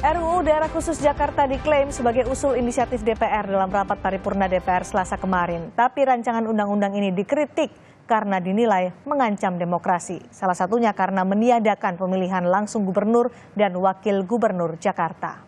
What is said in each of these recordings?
RUU Daerah Khusus Jakarta diklaim sebagai usul inisiatif DPR dalam rapat paripurna DPR Selasa kemarin. Tapi rancangan undang-undang ini dikritik karena dinilai mengancam demokrasi. Salah satunya karena meniadakan pemilihan langsung gubernur dan wakil gubernur Jakarta.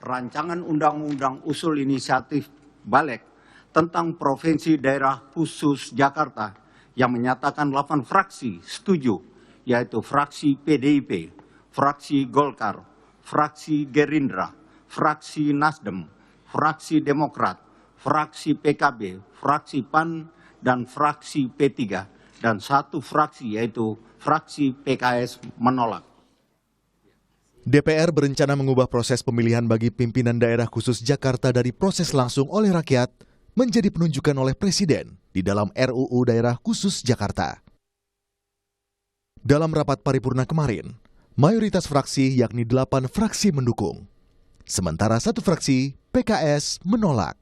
Rancangan undang-undang usul inisiatif Balik tentang Provinsi Daerah Khusus Jakarta yang menyatakan 8 fraksi setuju, yaitu fraksi PDIP, fraksi Golkar, fraksi Gerindra, fraksi Nasdem, fraksi Demokrat, fraksi PKB, fraksi PAN, dan fraksi P3, dan satu fraksi yaitu fraksi PKS menolak. DPR berencana mengubah proses pemilihan bagi pimpinan daerah khusus Jakarta dari proses langsung oleh rakyat menjadi penunjukan oleh Presiden di dalam RUU Daerah Khusus Jakarta. Dalam rapat paripurna kemarin, mayoritas fraksi yakni 8 fraksi mendukung. Sementara satu fraksi, PKS, menolak.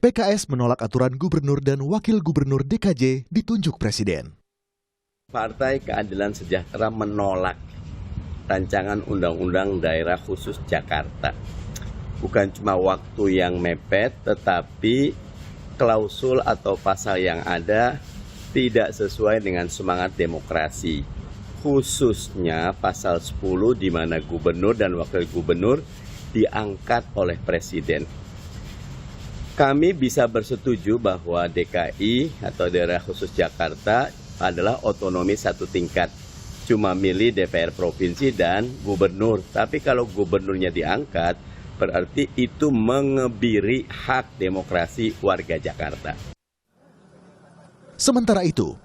PKS menolak aturan gubernur dan wakil gubernur DKJ ditunjuk Presiden. Partai Keadilan Sejahtera menolak rancangan Undang-Undang Daerah Khusus Jakarta. Bukan cuma waktu yang mepet, tetapi klausul atau pasal yang ada tidak sesuai dengan semangat demokrasi. Khususnya pasal 10 di mana gubernur dan wakil gubernur diangkat oleh Presiden. Kami bisa bersetuju bahwa DKI atau Daerah Khusus Jakarta adalah otonomi satu tingkat. Cuma milih DPR provinsi dan gubernur. Tapi kalau gubernurnya diangkat, berarti itu mengebiri hak demokrasi warga Jakarta. Sementara itu,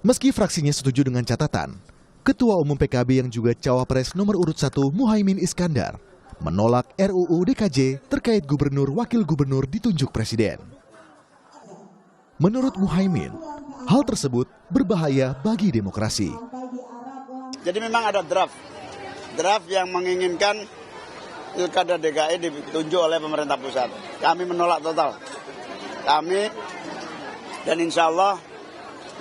meski fraksinya setuju dengan catatan, Ketua Umum PKB yang juga Cawapres nomor urut 1 Muhaimin Iskandar menolak RUU DKJ terkait gubernur wakil gubernur ditunjuk Presiden. Menurut Muhaimin, hal tersebut berbahaya bagi demokrasi. Jadi memang ada draft yang menginginkan Pilkada DKI ditunjuk oleh pemerintah pusat. Kami menolak total. Kami dan insya Allah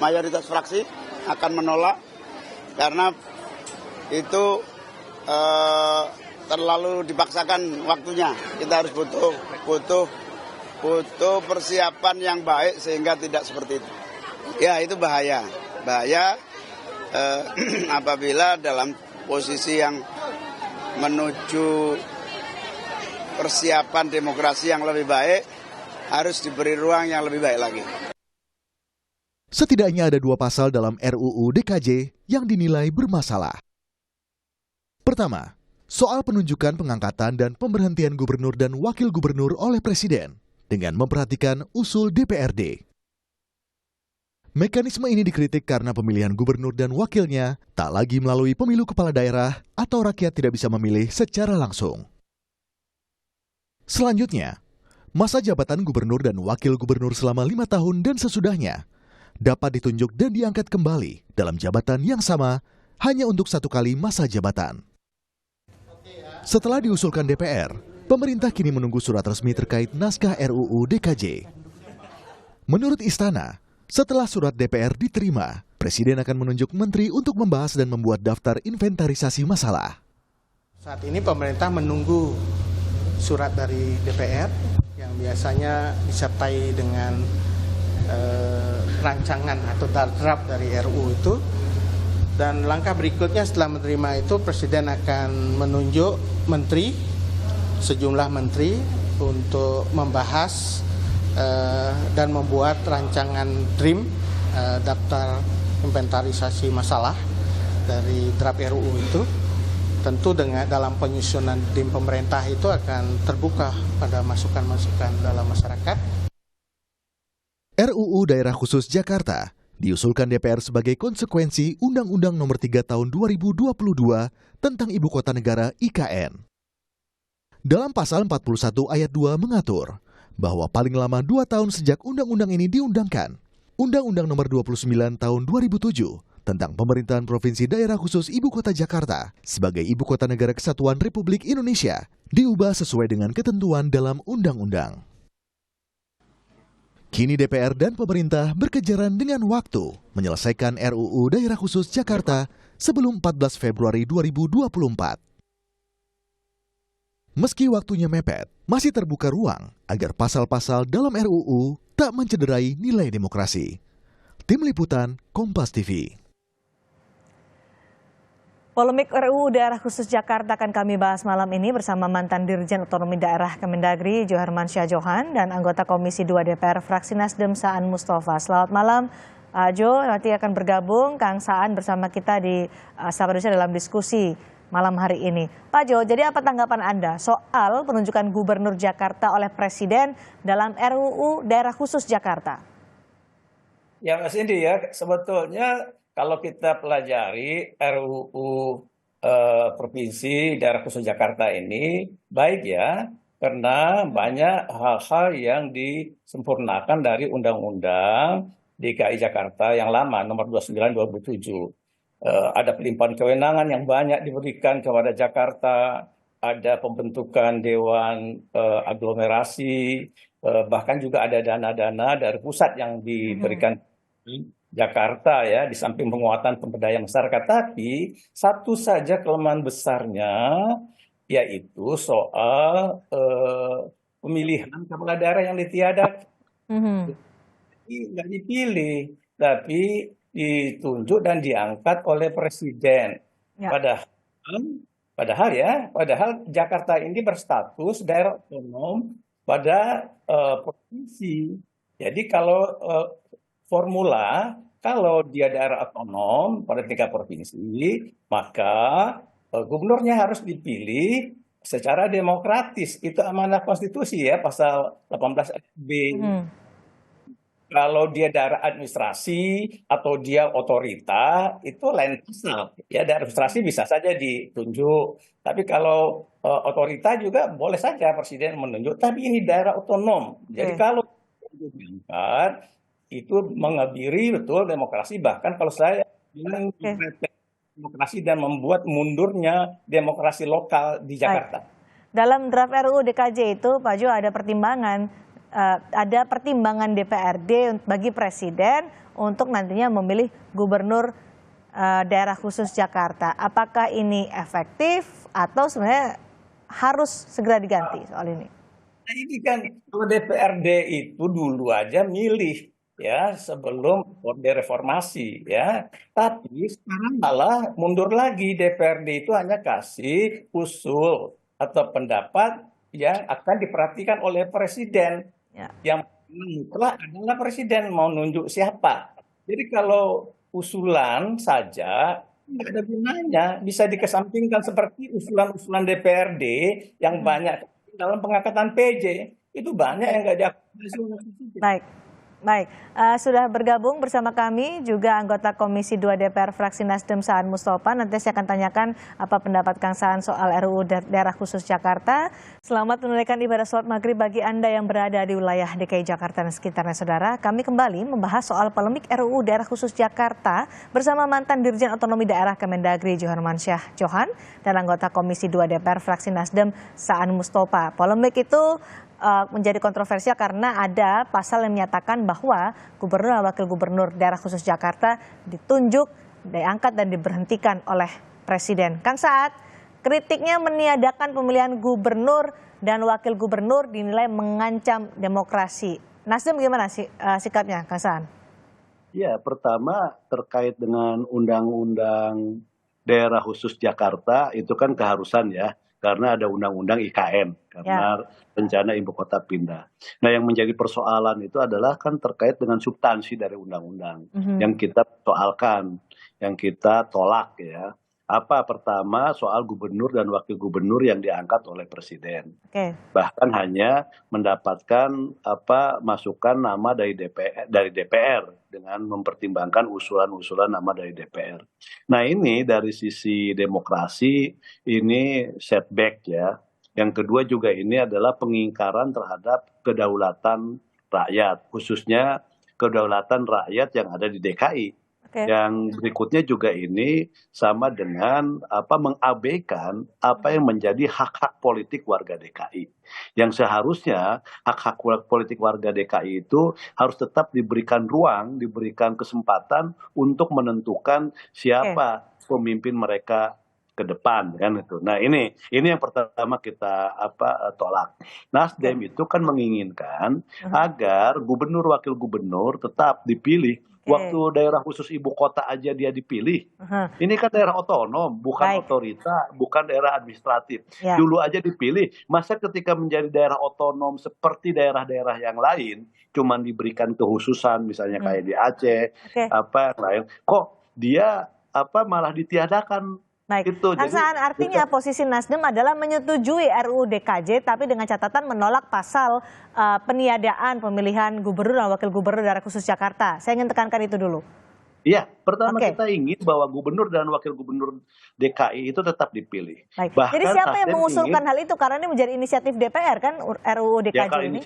mayoritas fraksi akan menolak karena itu terlalu dipaksakan waktunya. Kita harus butuh persiapan yang baik sehingga tidak seperti itu. Ya, itu bahaya apabila dalam posisi yang menuju persiapan demokrasi yang lebih baik harus diberi ruang yang lebih baik lagi. Setidaknya ada 2 pasal dalam RUU DKJ yang dinilai bermasalah. Pertama, soal penunjukan pengangkatan dan pemberhentian gubernur dan wakil gubernur oleh Presiden dengan memperhatikan usul DPRD. Mekanisme ini dikritik karena pemilihan gubernur dan wakilnya tak lagi melalui pemilu kepala daerah atau rakyat tidak bisa memilih secara langsung. Selanjutnya, masa jabatan gubernur dan wakil gubernur selama 5 tahun dan sesudahnya dapat ditunjuk dan diangkat kembali dalam jabatan yang sama hanya untuk 1 kali masa jabatan. Setelah diusulkan DPR, pemerintah kini menunggu surat resmi terkait naskah RUU DKJ. Menurut Istana, setelah surat DPR diterima, Presiden akan menunjuk menteri untuk membahas dan membuat daftar inventarisasi masalah. Saat ini pemerintah menunggu surat dari DPR yang biasanya disertai dengan rancangan atau draft dari RUU itu. Dan langkah berikutnya setelah menerima itu, Presiden akan menunjuk menteri, sejumlah menteri untuk membahas dan membuat rancangan DRIM, daftar inventarisasi masalah dari draft RUU itu. Tentu dengan dalam penyusunan DRIM pemerintah itu akan terbuka pada masukan-masukan dalam masyarakat. RUU Daerah Khusus Jakarta diusulkan DPR sebagai konsekuensi Undang-Undang Nomor 3 Tahun 2022 tentang Ibu Kota Negara IKN. Dalam pasal 41 ayat 2 mengatur bahwa paling lama 2 tahun sejak undang-undang ini diundangkan, Undang-Undang Nomor 29 Tahun 2007 tentang Pemerintahan Provinsi Daerah Khusus Ibu Kota Jakarta sebagai Ibu Kota Negara Kesatuan Republik Indonesia diubah sesuai dengan ketentuan dalam undang-undang. Kini DPR dan pemerintah berkejaran dengan waktu menyelesaikan RUU Daerah Khusus Jakarta sebelum 14 Februari 2024. Meski waktunya mepet, masih terbuka ruang agar pasal-pasal dalam RUU tak mencederai nilai demokrasi. Tim Liputan, Kompas TV. Polemik RUU Daerah Khusus Jakarta akan kami bahas malam ini bersama mantan Dirjen Otonomi Daerah Kemendagri Joharmansyah Johan dan anggota Komisi 2 DPR fraksi Nasdem Saan Mustafa. Selamat malam, Jo. Nanti akan bergabung Kang Saan bersama kita di Sapa Indonesia dalam diskusi malam hari ini. Pak Jo, jadi apa tanggapan Anda soal penunjukan Gubernur Jakarta oleh Presiden dalam RUU Daerah Khusus Jakarta? Ya Mas Indi ya, sebetulnya kalau kita pelajari RUU Provinsi Daerah Khusus Jakarta ini baik ya, karena banyak hal-hal yang disempurnakan dari Undang-Undang DKI Jakarta yang lama nomor 29 2007. Ada pelimpahan kewenangan yang banyak diberikan kepada Jakarta, ada pembentukan dewan aglomerasi, bahkan juga ada dana-dana dari pusat yang diberikan Jakarta ya, di samping penguatan pemberdayaan masyarakat. Tapi satu saja kelemahan besarnya yaitu soal pemilihan kepala daerah yang ditiadakan. Nggak dipilih, tapi ditunjuk dan diangkat oleh presiden. Ya. Padahal Jakarta ini berstatus daerah otonom pada provinsi. Jadi kalau formula, kalau dia daerah otonom pada tingkat provinsi, maka gubernurnya harus dipilih secara demokratis. Itu amanah konstitusi ya, pasal 18 B. Kalau dia daerah administrasi atau dia otorita, itu lain pasal. Ya, daerah administrasi bisa saja ditunjuk. Tapi kalau otorita juga boleh saja presiden menunjuk. Tapi ini daerah otonom. Jadi kalau diangkat, itu mengebiri betul demokrasi. Bahkan kalau saya bilang demokrasi dan membuat mundurnya demokrasi lokal di Jakarta. Dalam draft RUU DKJ itu, Pak Jo, ada pertimbangan DPRD bagi Presiden untuk nantinya memilih Gubernur Daerah Khusus Jakarta. Apakah ini efektif atau sebenarnya harus segera diganti soal ini? Nah ini kan kalau DPRD itu dulu aja milih ya sebelum Orde Reformasi ya. Tapi sekarang malah mundur lagi, DPRD itu hanya kasih usul atau pendapat yang akan diperhatikan oleh Presiden. Ya. Yang mutlak adalah presiden mau nunjuk siapa. Jadi kalau usulan saja nggak ada gunanya, bisa dikesampingkan seperti usulan-usulan DPRD yang banyak dalam pengangkatan PJ, itu banyak yang nggak diakomodasi. Baik. Sudah bergabung bersama kami juga anggota Komisi 2 DPR fraksi Nasdem Saan Mustafa. Nanti saya akan tanyakan apa pendapat Kang Saan soal RUU Daerah Khusus Jakarta. Selamat menunaikan ibadah sholat maghrib bagi Anda yang berada di wilayah DKI Jakarta dan sekitarnya, saudara. Kami kembali membahas soal polemik RUU Daerah Khusus Jakarta bersama mantan Dirjen Otonomi Daerah Kemendagri Joharmansyah Johan dan anggota Komisi 2 DPR fraksi Nasdem Saan Mustafa. Polemik itu menjadi kontroversial karena ada pasal yang menyatakan bahwa gubernur dan wakil gubernur daerah khusus Jakarta ditunjuk, diangkat dan diberhentikan oleh presiden. Kang Saan, kritiknya meniadakan pemilihan gubernur dan wakil gubernur dinilai mengancam demokrasi. Nasdem gimana sikapnya, Kang Saan? Ya, pertama terkait dengan Undang-Undang Daerah Khusus Jakarta itu kan keharusan ya. Karena ada Undang-Undang IKN, karena rencana ibu kota pindah. Nah yang menjadi persoalan itu adalah kan terkait dengan substansi dari undang-undang yang kita soalkan, yang kita tolak ya. Apa pertama soal gubernur dan wakil gubernur yang diangkat oleh presiden. Bahkan hanya mendapatkan masukan nama dari DPR dengan mempertimbangkan usulan-usulan nama dari DPR. Nah ini dari sisi demokrasi ini setback ya. Yang kedua juga ini adalah pengingkaran terhadap kedaulatan rakyat, khususnya kedaulatan rakyat yang ada di DKI. Yang berikutnya juga ini sama dengan mengabaikan apa yang menjadi hak-hak politik warga DKI. Yang seharusnya hak-hak politik warga DKI itu harus tetap diberikan ruang, diberikan kesempatan untuk menentukan siapa pemimpin mereka ke depan kan itu. Nah ini yang pertama kita tolak. Nasdem itu kan menginginkan agar gubernur wakil gubernur tetap dipilih. Waktu daerah khusus ibu kota aja dia dipilih. Ini kan daerah otonom, bukan otorita, bukan daerah administratif. Dulu aja dipilih. Masa ketika menjadi daerah otonom seperti daerah-daerah yang lain, cuman diberikan kekhususan, misalnya kayak di Aceh, apa yang lain, kok dia malah ditiadakan. Baik, Gitu. Kang Saan, artinya posisi Nasdem adalah menyetujui RUU DKJ, tapi dengan catatan menolak pasal peniadaan pemilihan gubernur dan wakil gubernur daerah khusus Jakarta. Saya ingin tekankan itu dulu. Iya, pertama kita ingin bahwa gubernur dan wakil gubernur DKI itu tetap dipilih. Baik. Bahkan Jadi siapa yang Nasdem mengusulkan hal itu? Karena ini menjadi inisiatif DPR kan, RUU DKJ ya kalau ini?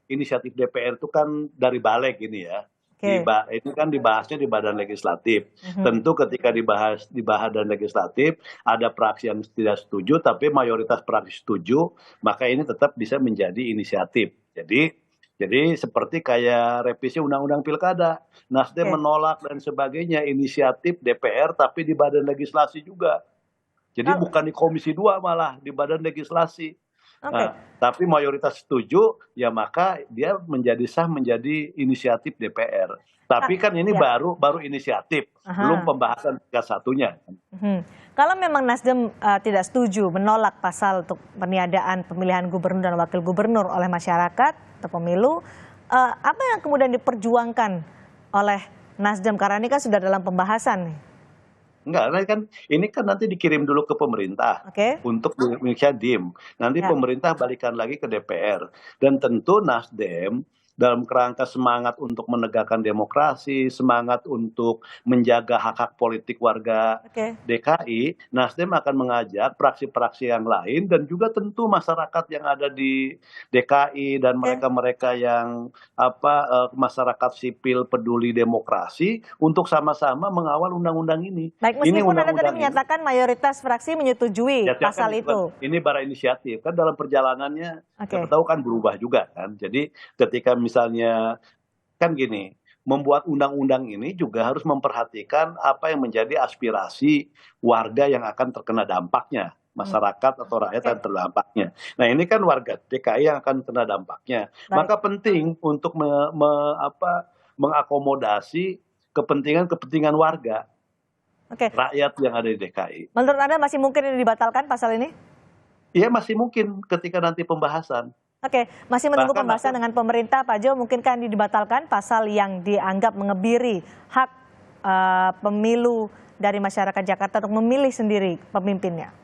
inisiatif DPR itu kan dari Balik ini ya. Ini kan dibahasnya di Badan Legislatif. Tentu ketika dibahas di Badan Legislatif ada fraksi yang tidak setuju, tapi mayoritas fraksi setuju, maka ini tetap bisa menjadi inisiatif. Jadi seperti kayak revisi Undang-Undang Pilkada, Nasdem menolak dan sebagainya, inisiatif DPR tapi di Badan Legislasi juga. Jadi bukan di Komisi 2 malah di Badan Legislasi. Nah, tapi mayoritas setuju, ya maka dia menjadi inisiatif DPR. Tapi kan ini baru inisiatif, belum pembahasan tingkat satunya. Kalau memang Nasdem tidak setuju menolak pasal untuk peniadaan pemilihan gubernur dan wakil gubernur oleh masyarakat atau pemilu, apa yang kemudian diperjuangkan oleh Nasdem? Karena ini kan sudah dalam pembahasan nih. Enggak, ini kan nanti dikirim dulu ke pemerintah untuk Indonesia DIM. Nanti pemerintah balikan lagi ke DPR. Dan tentu Nasdem dalam kerangka semangat untuk menegakkan demokrasi, semangat untuk menjaga hak-hak politik warga DKI, Nasdem akan mengajak praksi-praksi yang lain dan juga tentu masyarakat yang ada di DKI dan mereka-mereka yang masyarakat sipil peduli demokrasi untuk sama-sama mengawal undang-undang ini. Baik, meskipun Anda tadi menyatakan mayoritas fraksi menyetujui pasal itu. Ini bara inisiatif kan dalam perjalanannya kita tahu kan berubah juga kan. Jadi ketika misalnya kan gini, membuat undang-undang ini juga harus memperhatikan apa yang menjadi aspirasi warga yang akan terkena dampaknya, masyarakat atau rakyat yang terdampaknya. Nah ini kan warga DKI yang akan kena dampaknya. Maka penting untuk mengakomodasi kepentingan warga, rakyat yang ada di DKI. Menurut Anda masih mungkin ini dibatalkan pasal ini? Iya masih mungkin ketika nanti pembahasan. Masih menunggu pembahasan dengan pemerintah, Pak Jo. Mungkinkah dibatalkan pasal yang dianggap mengebiri hak pemilu dari masyarakat Jakarta untuk memilih sendiri pemimpinnya?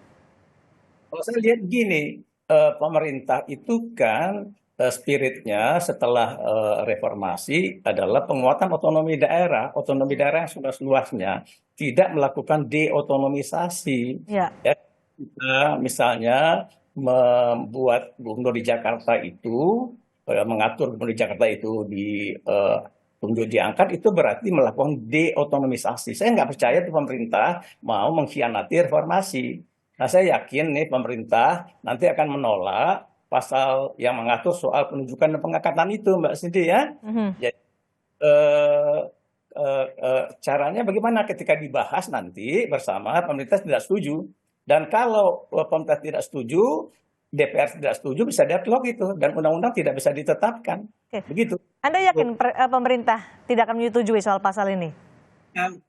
Kalau saya lihat gini, pemerintah itu kan spiritnya setelah reformasi adalah penguatan otonomi daerah yang seluas-luasnya, tidak melakukan deotonomisasi. Kita misalnya membuat gubernur di Jakarta itu, mengatur gubernur di Jakarta itu ditunjuk diangkat, itu berarti melakukan deotonomisasi. Saya nggak percaya tuh pemerintah mau mengkhianati reformasi. Nah saya yakin nih pemerintah nanti akan menolak pasal yang mengatur soal penunjukan dan pengangkatan itu, Mbak Cindy ya. Jadi, caranya bagaimana ketika dibahas nanti bersama pemerintah tidak setuju. Dan kalau pemerintah tidak setuju, DPR tidak setuju, bisa deadlock itu. Dan undang-undang tidak bisa ditetapkan. Begitu. Anda yakin pemerintah tidak akan menyetujui soal pasal ini?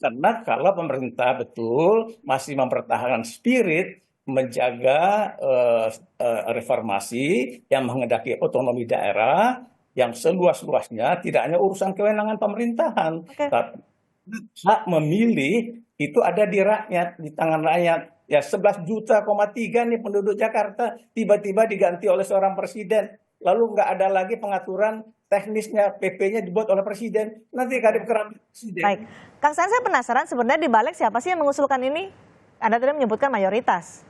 Karena kalau pemerintah betul masih mempertahankan spirit, menjaga reformasi yang menghendaki otonomi daerah, yang seluas-luasnya, tidak hanya urusan kewenangan pemerintahan. Tapi hak memilih itu ada di rakyat, di tangan rakyat. Ya 11,3 juta nih penduduk Jakarta tiba-tiba diganti oleh seorang presiden. Lalu nggak ada lagi pengaturan teknisnya, PP-nya dibuat oleh presiden. Nanti kadip keram presiden. Baik, Kang Saan, saya penasaran sebenarnya di balik siapa sih yang mengusulkan ini? Anda tadi menyebutkan mayoritas.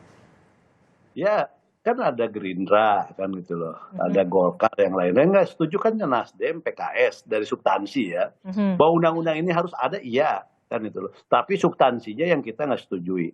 Ya, kan ada Gerindra kan gitu loh. Ada Golkar yang lain. Nggak setuju kan Nasdem, PKS dari substansi ya. Bahwa undang-undang ini harus ada, iya kan itu loh. Tapi substansinya yang kita nggak setujui.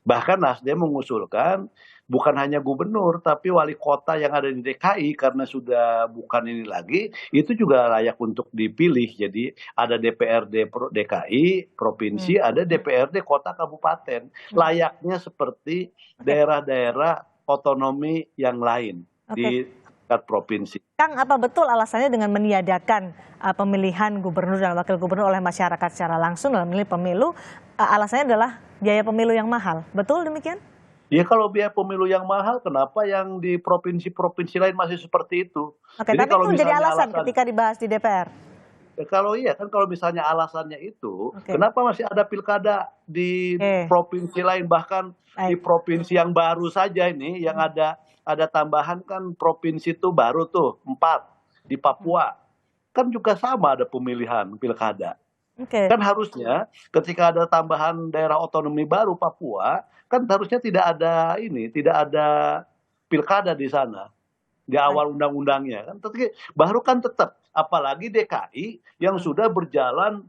Bahkan Nasdem mengusulkan bukan hanya gubernur, tapi wali kota yang ada di DKI karena sudah bukan ini lagi, itu juga layak untuk dipilih. Jadi ada DPRD DKI, provinsi, ada DPRD kota kabupaten. Layaknya seperti daerah-daerah otonomi yang lain di tingkat provinsi. Kang, apa betul alasannya dengan meniadakan pemilihan gubernur dan wakil gubernur oleh masyarakat secara langsung dalam memilih pemilu? Alasannya adalah biaya pemilu yang mahal. Betul demikian? Ya kalau biaya pemilu yang mahal, kenapa yang di provinsi-provinsi lain masih seperti itu? Oke, Jadi tapi kalau itu menjadi misalnya alasan ketika dibahas di DPR. kalau iya kan kalau misalnya alasannya itu, kenapa masih ada pilkada di provinsi lain, bahkan di provinsi yang baru saja ini yang ada tambahan kan provinsi itu baru tuh 4 di Papua. Kan juga sama ada pemilihan pilkada. Kan harusnya ketika ada tambahan daerah otonomi baru Papua, kan harusnya tidak ada pilkada di sana di awal undang-undangnya kan. Tapi baru kan tetap, apalagi DKI yang sudah berjalan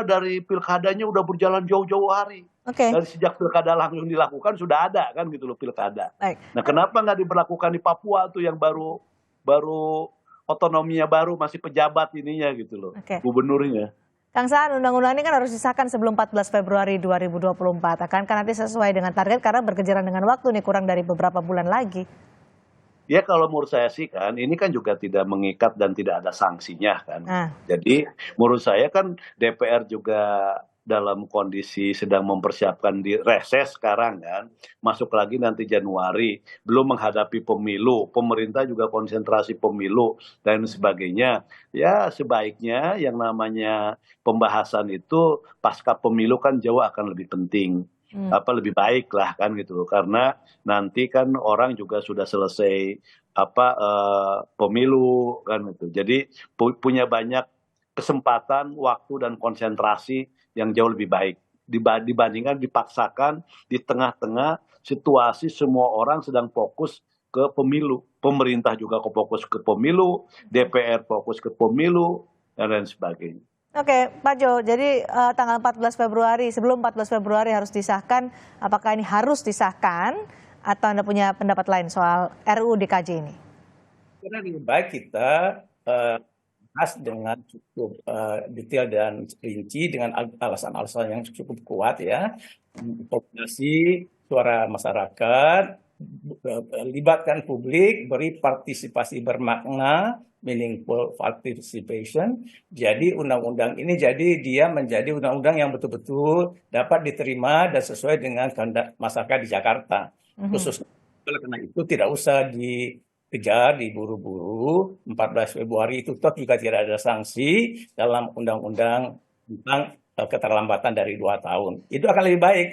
dari pilkadanya udah berjalan jauh-jauh hari. Dari sejak pilkada langsung dilakukan sudah ada kan gitu loh pilkada. Nah kenapa nggak diberlakukan di Papua tuh yang baru otonominya baru, masih pejabat ininya gitu loh, gubernurnya. Kang Saan, undang-undang ini kan harus disahkan sebelum 14 Februari 2024. Akankah nanti sesuai dengan target karena berkejaran dengan waktu nih, kurang dari beberapa bulan lagi? Ya kalau menurut saya sih kan, ini kan juga tidak mengikat dan tidak ada sanksinya kan. Jadi menurut saya kan DPR juga dalam kondisi sedang mempersiapkan di reses sekarang kan, masuk lagi nanti Januari, belum menghadapi pemilu, pemerintah juga konsentrasi pemilu dan sebagainya. Ya sebaiknya yang namanya pembahasan itu pasca pemilu kan jauh akan lebih penting, lebih baik lah kan gitu, karena nanti kan orang juga sudah selesai pemilu kan gitu. Jadi punya banyak kesempatan, waktu dan konsentrasi yang jauh lebih baik dibandingkan dipaksakan di tengah-tengah situasi semua orang sedang fokus ke pemilu. Pemerintah juga fokus ke pemilu, DPR fokus ke pemilu, dan lain sebagainya. Oke, Pak Jo, jadi tanggal 14 Februari, sebelum 14 Februari harus disahkan, apakah ini harus disahkan atau Anda punya pendapat lain soal RUU DKJ ini? Karena lebih baik kita bahas dengan cukup detail dan rinci dengan alasan-alasan yang cukup kuat ya. Populasi, suara masyarakat, libatkan publik, beri partisipasi bermakna, meaningful participation. Jadi undang-undang ini dia menjadi undang-undang yang betul-betul dapat diterima dan sesuai dengan kehendak masyarakat di Jakarta. Khususnya karena itu tidak usah dikejar, diburu-buru. 14 Februari itu toh juga tidak ada sanksi dalam undang-undang tentang keterlambatan dari 2 tahun. Itu akan lebih baik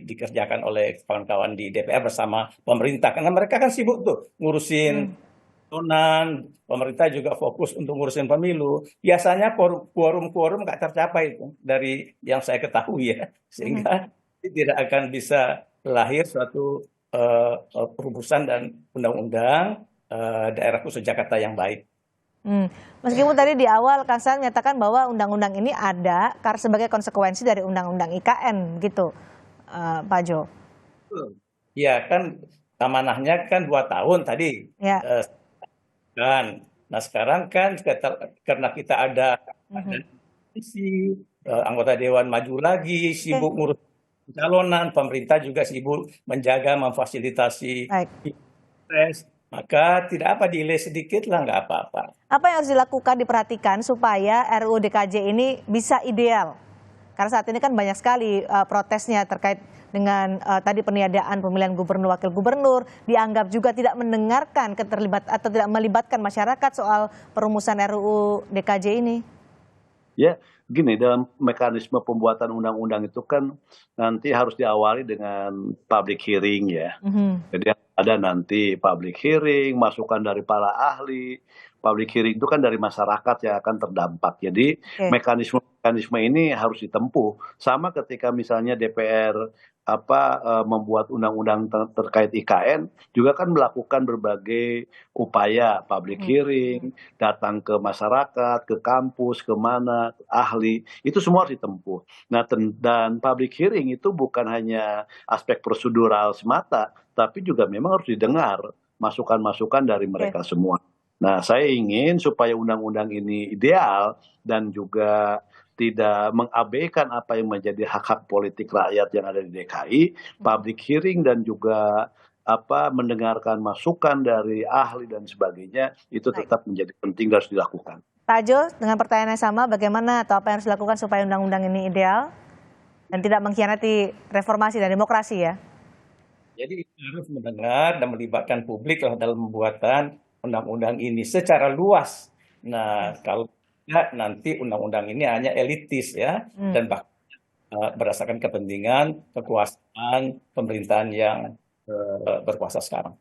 dikerjakan oleh kawan-kawan di DPR bersama pemerintah. Karena mereka kan sibuk tuh ngurusin pemerintah juga fokus untuk ngurusin pemilu. Biasanya quorum nggak tercapai itu dari yang saya ketahui ya. Sehingga tidak akan bisa lahir suatu perumusan dan undang-undang daerah khusus Jakarta yang baik. Meskipun tadi di awal Kang Saan menyatakan bahwa undang-undang ini ada sebagai konsekuensi dari undang-undang IKN gitu, Pak Jo. Ya kan amanahnya kan 2 tahun tadi. Ya. Nah sekarang kan karena kita ada anggota dewan maju lagi, sibuk ngurus pencalonan, pemerintah juga sibuk menjaga, memfasilitasi pilpres, maka tidak apa delay sedikit lah, nggak apa-apa. Apa yang harus dilakukan, diperhatikan supaya RUU DKJ ini bisa ideal? Karena saat ini kan banyak sekali protesnya terkait dengan tadi peniadaan pemilihan gubernur, wakil gubernur, dianggap juga tidak mendengarkan atau tidak melibatkan masyarakat soal perumusan RUU DKJ ini. Ya, gini, dalam mekanisme pembuatan undang-undang itu kan nanti harus diawali dengan public hearing ya. Jadi ada nanti public hearing, masukan dari para ahli, public hearing itu kan dari masyarakat yang akan terdampak. Jadi mekanisme ini harus ditempuh. Sama ketika misalnya DPR membuat undang-undang terkait IKN juga kan melakukan berbagai upaya public hearing, datang ke masyarakat, ke kampus, ke mana, ahli, itu semua harus ditempuh. Nah, dan public hearing itu bukan hanya aspek prosedural semata, tapi juga memang harus didengar masukan-masukan dari mereka semua. Nah, saya ingin supaya undang-undang ini ideal dan juga tidak mengabaikan apa yang menjadi hak-hak politik rakyat yang ada di DKI, public hearing dan juga mendengarkan masukan dari ahli dan sebagainya itu tetap menjadi penting dan harus dilakukan. Pak Jo, dengan pertanyaan yang sama, bagaimana atau apa yang harus dilakukan supaya undang-undang ini ideal dan tidak mengkhianati reformasi dan demokrasi ya? Jadi harus mendengar dan melibatkan publik dalam pembuatan undang-undang ini secara luas. Nah, kalau nanti undang-undang ini hanya elitis ya, dan bahkan berdasarkan kepentingan kekuasaan pemerintahan yang berkuasa sekarang.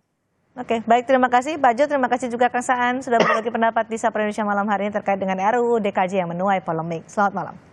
Oke, baik, terima kasih Pak Jo, terima kasih juga Kang Saan sudah berbagi pendapat di Sapa Indonesia malam hari ini terkait dengan RUU DKJ yang menuai polemik. Selamat malam.